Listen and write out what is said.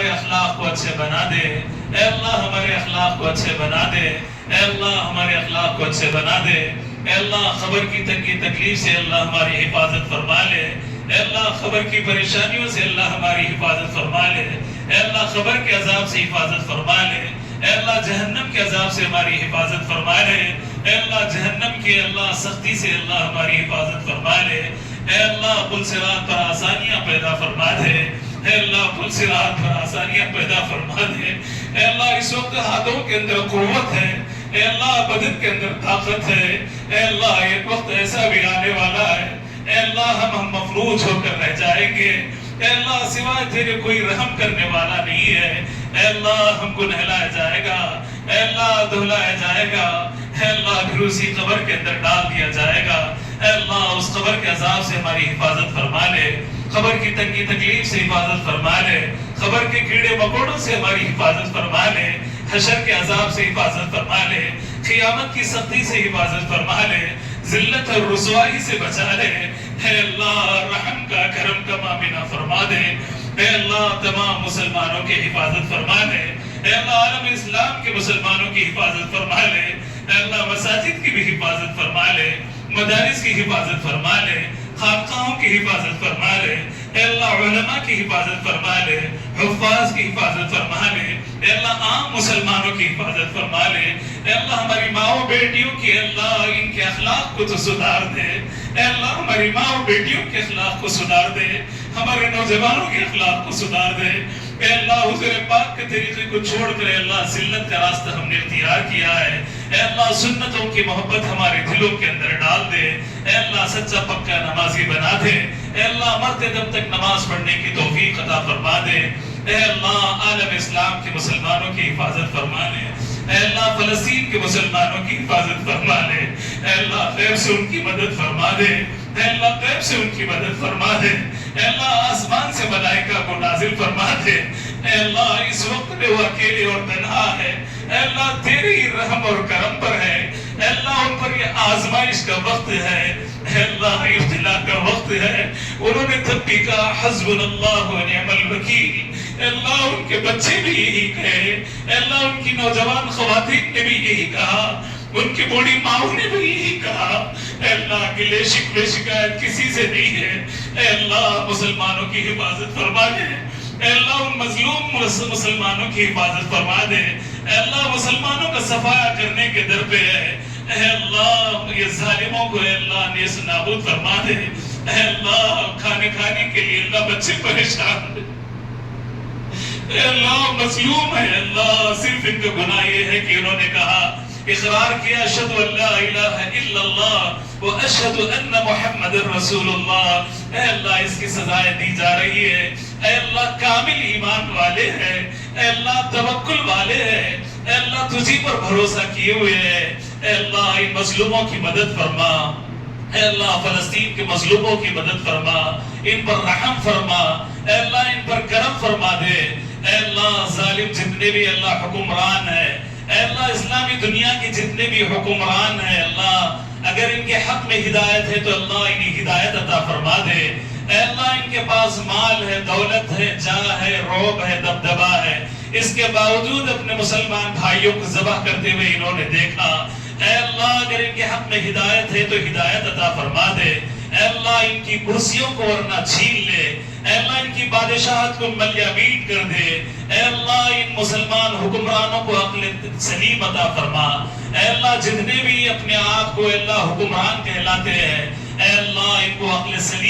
ہمارے اخلاق کو اچھے بنا دے، اے اللہ ہمارے اخلاق کو اچھے بنا دے، اے اللہ ہمارے اخلاق کو اچھے بنا دے، اے اللہ خبر کی تنگی تکلیف سے اللہ ہماری حفاظت فرما لے، اے اللہ خبر کی پریشانیوں سے اللہ ہماری حفاظت فرما لے، اے اللہ خبر کے عذاب سے حفاظت فرما لے، اے اللہ جہنم کے عذاب سے ہماری حفاظت فرما لے، اے اللہ جہنم کی اللہ سختی سے اللہ ہماری حفاظت فرما لے، اے اللہ پل صراط پر آسانیاں پیدا فرما دے، اے اللہ پل صراط پر آسانیاں پیدا فرما دے، اے اللہ اس وقت ہاتھوں کے اندر قوت ہے، اے اللہ بدن کے اندر طاقت ہے، اے اللہ ایک وقت ایسا بھی آنے والا ہے، اے اللہ ہم مفلوج ہو کر رہ جائیں گے، اے اللہ سوائے تیرے کوئی رحم کرنے والا نہیں ہے، اے اللہ ہم کو نہلایا جائے گا، اے اللہ دہلایا جائے گا، اے اللہ پھر اسی قبر کے اندر ڈال دیا جائے گا، اے اللہ اس قبر کے عذاب سے ہماری حفاظت فرما لے، قبر کی تنگی تکلیف سے حفاظت فرما لے، قبر کے کیڑے مکوڑوں سے ہماری حفاظت فرما لے، حشر کے عذاب سے حفاظت فرما لے، قیامت کی سختی سے حفاظت فرما لے، ذلت اور رسوائی سے بچا لے، اے اللہ رحم کا کرم کا معاملہ فرما دے، اے اللہ تمام مسلمانوں کی حفاظت فرما لے، اے اللہ عالم اسلام کے مسلمانوں کی حفاظت فرما لے، اے اللہ مساجد کی بھی حفاظت فرما لے، مدارس کی حفاظت فرما لے، خانقاہوں کی حفاظت فرما لے، اے اللہ علماء کی حفاظت فرما لے، حفاظ کی حفاظت فرما لے، اے اللہ عام مسلمانوں کی حفاظت فرما لے، اے اللہ ہماری ماں و بیٹیوں کی اللہ ان کے اخلاق کو تو سدھار دے، اے اللہ ہماری ماں و بیٹیوں کے اخلاق کو سدھار دے، ہمارے نوجوانوں کے اخلاق کو سدھار دے، اے اللہ حضور پاک کے طریقے کو چھوڑ کر اے اللہ ذلت کا راستہ ہم نے اختیار کیا ہے، اے اللہ سنتوں کی محبت ہمارے دلوں کے اندر ڈال دے، اے اللہ سچا پکا نمازی بنا دے، اے اللہ مرتے دم تک نماز پڑھنے کی توفیق عطا فرما دے، اے اللہ عالم اسلام کے مسلمانوں کی حفاظت فرما لے، اے اللہ فلسطین کے مسلمانوں کی حفاظت فرما لے، اے اللہ غیب سے ان کی مدد فرما دے، اے اللہ غیب سے ان کی مدد فرما دے، اے اللہ آسمان سے ملائکہ کو نازل فرما دے، اے اللہ اس وقت میں وہ اکیلے اور تنہا ہے، اے اللہ تیری رحم اور کرم پر ہے، اے اللہ ان پر یہ آزمائش کا وقت ہے، اے اللہ ابتلا کا وقت ہے، انہوں نے تب بھی کہا حسبنا اللہ و نعم الوکیل، اے اللہ ان کے بچے بھی یہی کہے، اے اللہ ان کی نوجوان خواتین نے بھی یہی کہا، ان کی بوڑھی ماؤں نے بھی یہی کہا، اے اللہ گلے شکوے شکایت کسی سے نہیں ہے، اے اللہ مسلمانوں کی حفاظت فرما دے، اے اللہ ان مظلوم مسلمانوں کی حفاظت فرما دے، اے اللہ مسلمانوں کا صفایا کرنے کے در پہ ہے، اے اللہ یہ ظالموں کو اے اللہ نیس نابود فرما دے، اے اللہ کھانے کے لیے اللہ بچے پریشان ہے، اے اللہ مظلوم ہے، اللہ صرف ان کا گناہ یہ ہے کہ انہوں نے کہا اقرار کیا اشہد ان لا الہ الا اللہ و اشہد ان محمد رسول اللہ، اے اللہ اس کی سزائیں دی جا رہی ہے، اے اللہ کامل ایمان والے ہیں، اے اللہ توکل والے ہیں، اے اللہ تجھی پر بھروسہ کیے ہوئے ہیں، اے اللہ ان مظلوموں کی مدد فرما، اے اللہ فلسطین کے مظلوموں کی مدد فرما، ان پر رحم فرما، اے اللہ ان پر کرم فرما دے، اے اللہ ظالم جتنے بھی اللہ حکمران ہیں، اے اللہ اسلامی دنیا کے جتنے بھی حکمران ہیں، اللہ اگر ان کے حق میں ہدایت ہے تو اللہ انہیں ہدایت عطا فرما دے، اے اللہ ان کے پاس مال ہے، دولت ہے، جاہ ہے، رعب ہے، دبدبہ ہے، اس کے باوجود اپنے مسلمان بھائیوں کو ذبح کرتے ہوئے انہوں نے دیکھا، اے اللہ اگر ان کے حق میں ہدایت ہے تو ہدایت عطا فرما دے، اے اللہ ان کی کرسیوں کو ورنہ چھین لے، اے اللہ ان کی بادشاہت کو ملیامین کر دے، اے اللہ ان مسلمان حکمرانوں کو عقل سلیم عطا فرما، اے اللہ جتنے بھی اپنے آپ کو اے اللہ حکمران کہلاتے ہیں، اے اللہ ان کو عقل سلیم